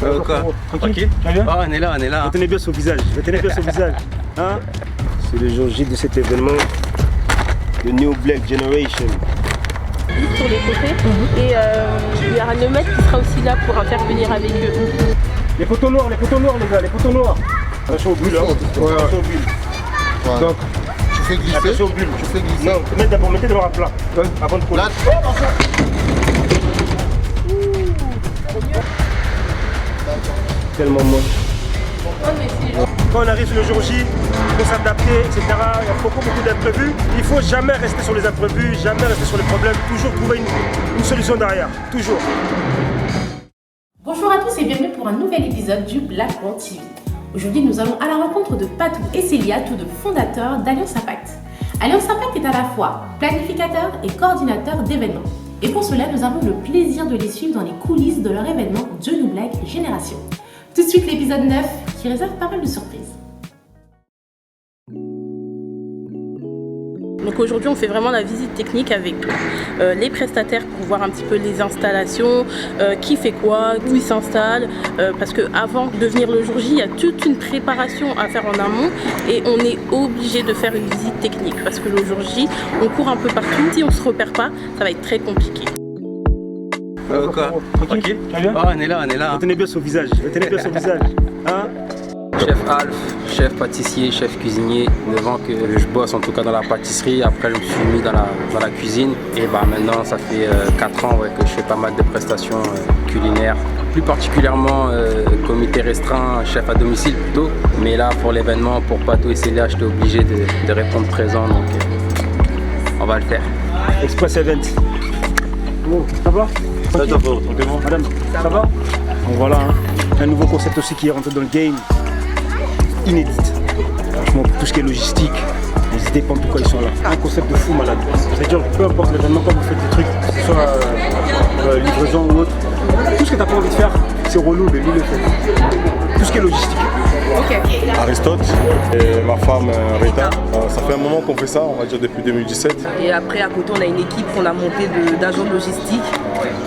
Quoi? Tranquille. Oh, on est là. Retenez bien son visage. Hein? C'est le jour J de cet événement, le New Black Generation. Sur les côtés et il y aura le maître qui sera aussi là pour intervenir avec eux. Les poteaux noirs les gars, les poteaux noirs. Attention aux bulles, hein. Attention aux bulles. Ouais. Donc, Tu fais glisser. attention aux bulles. Tu fais glisser. Non, mettez d'abord à plat. Avant de coller. Là, Tellement moche. Quand on arrive sur le jour J, il faut s'adapter, etc. Il y a beaucoup d'imprévus. Il ne faut jamais rester sur les imprévus, jamais rester sur les problèmes, toujours trouver une solution derrière, toujours. Bonjour à tous et bienvenue pour un nouvel épisode du Black One TV. Aujourd'hui, nous allons à la rencontre de Patou et Célia, tous deux fondateurs d'Alliance Impact. Alliance Impact est à la fois planificateur et coordinateur d'événements. Et pour cela, nous avons le plaisir de les suivre dans les coulisses de leur événement The New Black Generation. Tout de suite l'épisode 9 qui réserve pas mal de surprises. Donc aujourd'hui on fait vraiment la visite technique avec les prestataires pour voir un petit peu les installations, qui fait quoi, où il s'installe, parce qu'avant de venir le jour J, il y a toute une préparation à faire en amont et on est obligé de faire une visite technique parce que le jour J, on court un peu partout, si on ne se repère pas, ça va être très compliqué. Quoi? Tranquille. Oh, on est là. Retenez bien son visage, Hein? Chef Alf, chef pâtissier, chef cuisinier, 9 ans que je bosse en tout cas dans la pâtisserie, après je me suis mis dans la cuisine et maintenant ça fait 4 ans que je fais pas mal de prestations culinaires, plus particulièrement comité restreint, chef à domicile plutôt, mais là pour l'événement, pour Patou et Célia, j'étais obligé de répondre présent donc on va le faire. Express Event. Bon, ça va? Tranquillement. Madame, ça va? Donc voilà, hein. Un nouveau concept aussi qui est rentré dans le game. Inédite. Franchement, pour tout ce qui est logistique, n'hésitez pas en tout cas, ils sont là. Un concept de fou malade. C'est-à-dire, peu importe l'événement, quand vous faites des trucs, que ce soit livraison ou autre, tout ce que tu n'as pas envie de faire, c'est relou, mais lui le fait. Tout ce qui est logistique. Aristote et ma femme Rita. Ça fait un moment qu'on fait ça, on va dire depuis 2017. Et après à côté on a une équipe qu'on a montée d'agents de logistique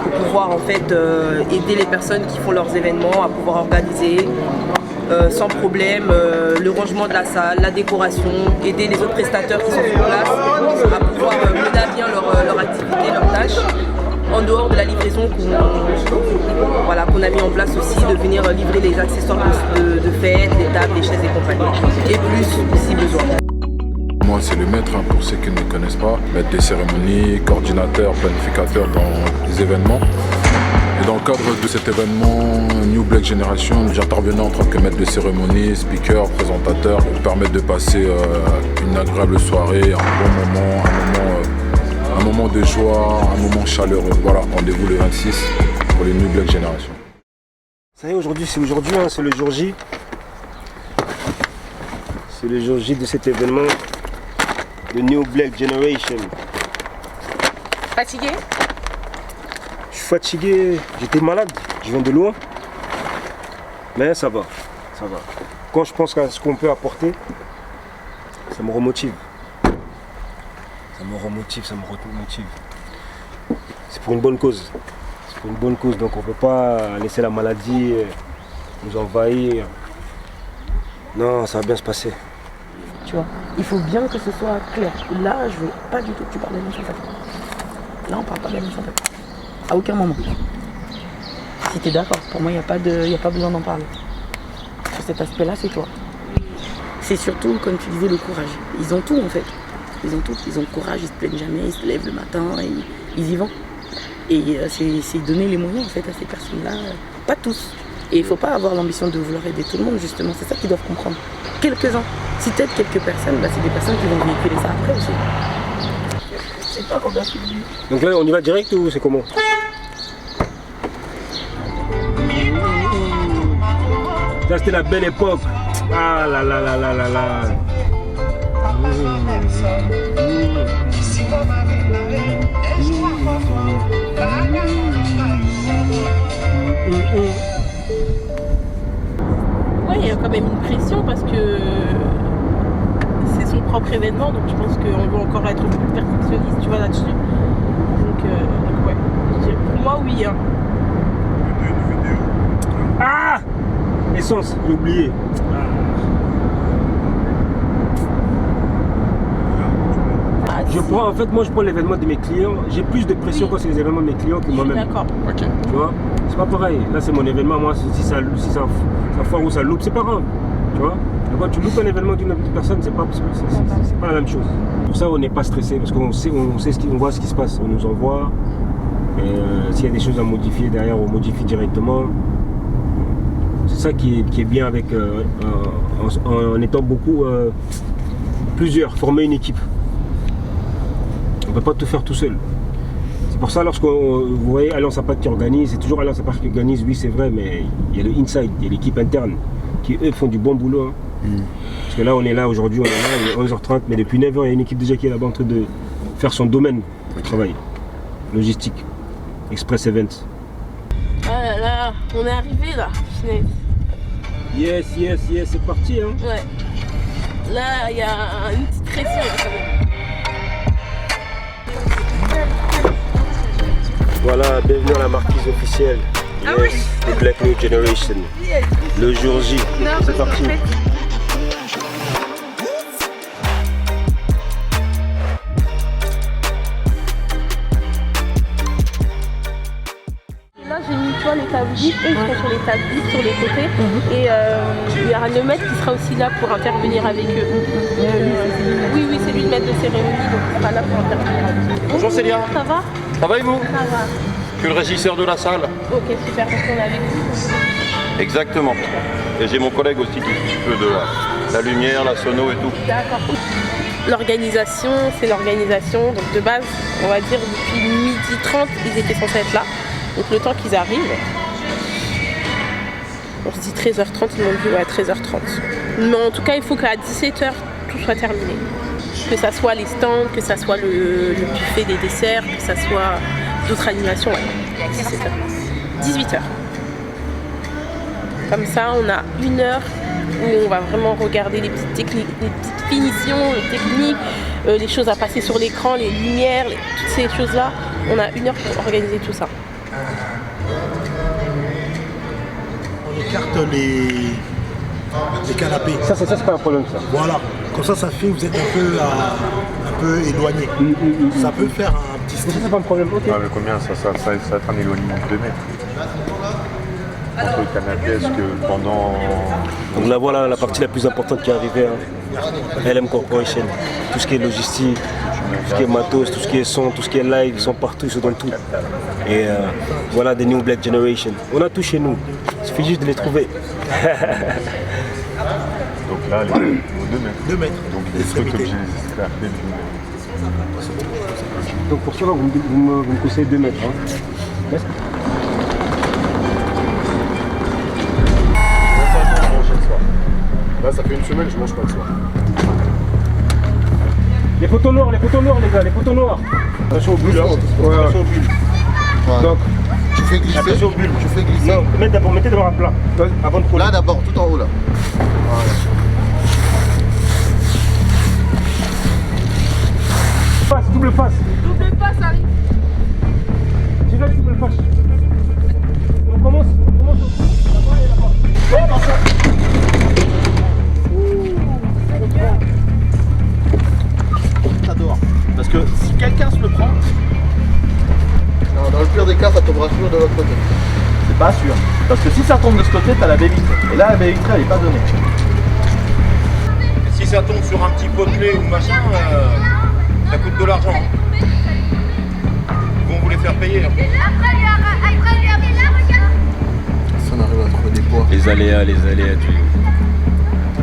pour pouvoir en fait aider les personnes qui font leurs événements à pouvoir organiser sans problème le rangement de la salle, la décoration, aider les autres prestataires qui sont sur place à pouvoir mener à bien leur activité, leurs tâches. En dehors de la livraison qu'on a mis en place aussi, de venir livrer les accessoires de fête, les tables, les chaises et compagnie. Et plus si besoin. Moi c'est le maître, pour ceux qui ne me connaissent pas, maître des cérémonies, coordinateur, planificateur dans les événements. Et dans le cadre de cet événement New Black Generation, j'intervenais en tant que maître de cérémonie, speaker, présentateur, pour permettre de passer une agréable soirée, un bon moment, un moment de joie, un moment chaleureux. Voilà, rendez-vous le 26 pour les New Black Generation. Ça y est, aujourd'hui, hein, c'est le jour J. C'est le jour J de cet événement, le New Black Generation. Fatigué? Je suis fatigué, j'étais malade, je viens de loin. Mais ça va. Quand je pense à ce qu'on peut apporter, ça me remotive. Ça me remotive. C'est pour une bonne cause. Donc on ne peut pas laisser la maladie nous envahir. Non, ça va bien se passer. Tu vois, il faut bien que ce soit clair. Là, je veux pas du tout que tu parles d'Alliance Impact. Là, on parle pas d'Alliance Impact. À aucun moment. Si tu es d'accord, pour moi, il n'y a pas besoin d'en parler. Sur cet aspect-là, c'est toi. C'est surtout, comme tu disais, le courage. Ils ont tout en fait. Ils ont tout. Ils ont le courage, ils se plaignent jamais, ils se lèvent le matin et ils y vont. Et c'est donner les moyens en fait à ces personnes-là. Pas tous. Et il ne faut pas avoir l'ambition de vouloir aider tout le monde justement. C'est ça qu'ils doivent comprendre. Quelques-uns. Si tu aides quelques personnes, c'est des personnes qui vont véhiculer ça après aussi. C'est pas combien tu dis. Donc là, on y va direct ou c'est comment? Ça c'était la belle époque. Ah là là là là là là. Ouais, il y a quand même une pression parce que c'est son propre événement, donc je pense qu'on doit encore être plus perfectionniste, tu vois, là-dessus. Donc ouais, pour moi oui. Hein. Ah l'essence, j'ai oublié. Je prends, en fait, moi je prends l'événement de mes clients. J'ai plus de pression quand c'est les événements de mes clients que moi-même. D'accord. Ok. Tu vois, c'est pas pareil. Là, c'est mon événement. Moi, si ça foire ou ça loupe, c'est pas grave. Tu vois, et quand tu loupes un événement d'une personne, c'est pas la même chose. Pour ça, on n'est pas stressé parce qu'on sait on voit ce qui se passe. On nous envoie. Et s'il y a des choses à modifier derrière, on modifie directement. C'est ça qui est bien avec en étant beaucoup plusieurs, former une équipe. On ne peut pas tout faire tout seul. C'est pour ça, lorsque vous voyez Alliance Impact qui organise, c'est toujours Alliance Impact qui organise, oui c'est vrai, mais il y a le inside, il y a l'équipe interne qui eux font du bon boulot. Hein. Parce que là on est là aujourd'hui, on est là, il est 11h30, mais depuis 9h il y a une équipe déjà qui est là-bas en train de faire son domaine de travail. Logistique, Express Events. Ah là là, on est arrivé là, Finesse. Yes, c'est parti. Hein. Ouais. Là, il y a une petite pression là, quand même. Voilà, bienvenue à la marquise officielle. Yes, the Black New Generation. Le jour J, c'est parti. Là, j'ai mis, tu vois, les tables vides, eux ils sont sur les tables vides, sur les côtés. Et il y aura le maître qui sera aussi là pour intervenir avec eux. Oui, c'est lui le maître de cérémonie, donc il sera là pour intervenir avec eux. Bonjour Célia. Ça va? Ça va et vous? Ça va. Je suis le régisseur de la salle. Ok, super, parce qu'on est avec vous. Exactement. Et j'ai mon collègue aussi qui s'occupe de la lumière, la sono et tout. D'accord. L'organisation, c'est l'organisation. Donc de base, on va dire depuis 12h30, ils étaient censés être là. Donc le temps qu'ils arrivent, on se dit 13h30, ils m'ont dit ouais 13h30. Mais en tout cas, il faut qu'à 17h, tout soit terminé. Que ça soit les stands, que ça soit le buffet des desserts, que ça soit d'autres animations, ouais. 17h. 18h. Comme ça, on a 1 heure où on va vraiment regarder les petites techniques, les petites finitions, les techniques, les choses à passer sur l'écran, les lumières, toutes ces choses-là. On a 1 heure pour organiser tout ça. On écarte les canapés. Ça c'est pas un problème ça. Voilà. Comme ça fait vous êtes un peu éloigné. Ça peut faire un petit style. Ça c'est pas un problème. Ok. Ah, mais combien ça va être un éloignement de 2 mètres. Entre le canapé, est-ce que pendant... Donc là voilà la partie la plus importante qui est arrivée. Hein. LM Corporation. Tout ce qui est logistique, tout ce qui est matos, tout ce qui est son, tout ce qui est live, ils sont partout, ils sont dans tout. Et voilà des New Black Generation. On a tout chez nous. Il suffit juste de les trouver. Donc là, les 2 mètres. 2 mètres. Donc des trucs obligés de les Donc pour cela, vous me conseillez 2 mètres. Hein. Là, ça fait 1 semaine que je mange pas le soir. Les photos noirs les gars, les photos noirs. Attention aux bulles, hein. Attention aux bulles. Ouais. Donc, tu fais glisser. Attention aux bulles. Tu fais glisser. Non, mettez d'abord à plat. Avant de coller. Là d'abord, tout en haut là. Voilà. Double face. Double passe arrive. Direct double face. On commence là-bas et là-bas. Ça dehors. Parce que si quelqu'un se le prend, non, dans le pire des cas, ça tombera toujours de l'autre côté. C'est pas sûr. Parce que si ça tombe de ce côté, t'as la baie vitrée. Et là, la baie vitrée, elle est pas donnée. Et si ça tombe sur un petit potelet ou machin, ça coûte de l'argent. Ils vont vous les faire payer. Hein. Si on arrive à trouver des poids. Les aléas, tu...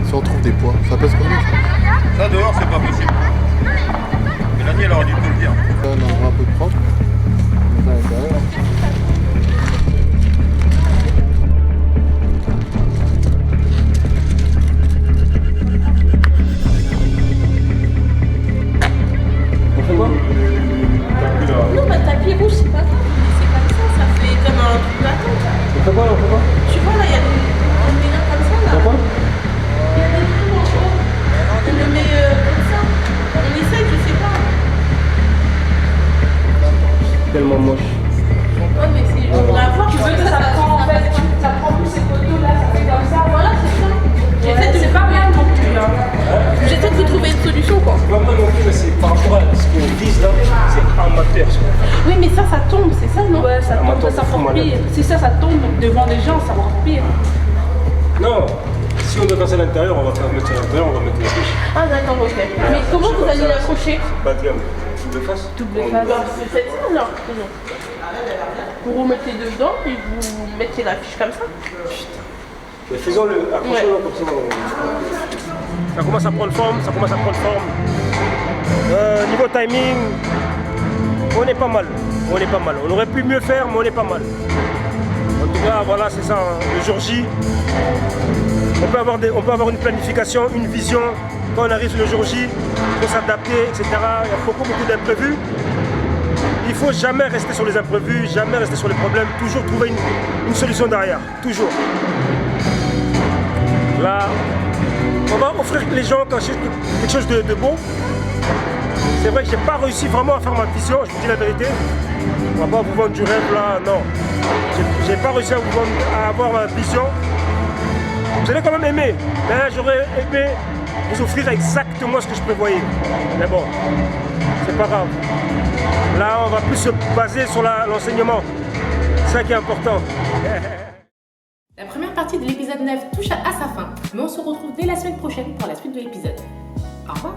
Si on trouve des poids, ça pèse combien ça? Ça dehors, c'est pas possible. Mélanie, elle aurait dû te le dire. Là, on aura un peu de propre. Ça, à l'intérieur. Non, bah, le tapis rouge, c'est pas grave. C'est comme ça fait comme un truc d'attente. On fait quoi? Tu vois, là, il y a des mélanges comme ça, là. Pourquoi? Il y a des trucs en haut. On le met comme ça. On essaye, je sais pas. Tellement moche. encore pire. Si ça tombe devant les gens, ça va encore pire. Non, si on doit passer à l'intérieur, on va faire mettre à l'intérieur, on va mettre la fiche. Ah d'accord, ok. Mais comment vous allez l'accrocher? Pas de gamme. Double face. Double face. C'est cette ça alors? Vous remettez dedans et vous mettez la fiche comme ça? Mais faisons-le, accrochons-le comme ça. Ça commence à prendre forme, niveau timing, on est pas mal. On aurait pu mieux faire, mais on est pas mal. En tout cas, voilà, c'est ça, hein. Le jour J, on peut avoir une planification, une vision. Quand on arrive le jour J, il faut s'adapter, etc. Il y a beaucoup d'imprévus. Il ne faut jamais rester sur les imprévus, jamais rester sur les problèmes, toujours trouver une solution derrière, toujours. Là, on va offrir les gens quelque chose de beau. C'est vrai que j'ai pas réussi vraiment à faire ma vision, je vous dis la vérité. On va pas vous vendre du rêve là, non. J'ai pas réussi à avoir ma vision. Vous allez quand même aimer, mais j'aurais aimé vous offrir exactement ce que je prévoyais. Mais bon, c'est pas grave. Là, on va plus se baser sur l'enseignement. C'est ça qui est important. La première partie de l'épisode 9 touche à sa fin, mais on se retrouve dès la semaine prochaine pour la suite de l'épisode. Au revoir.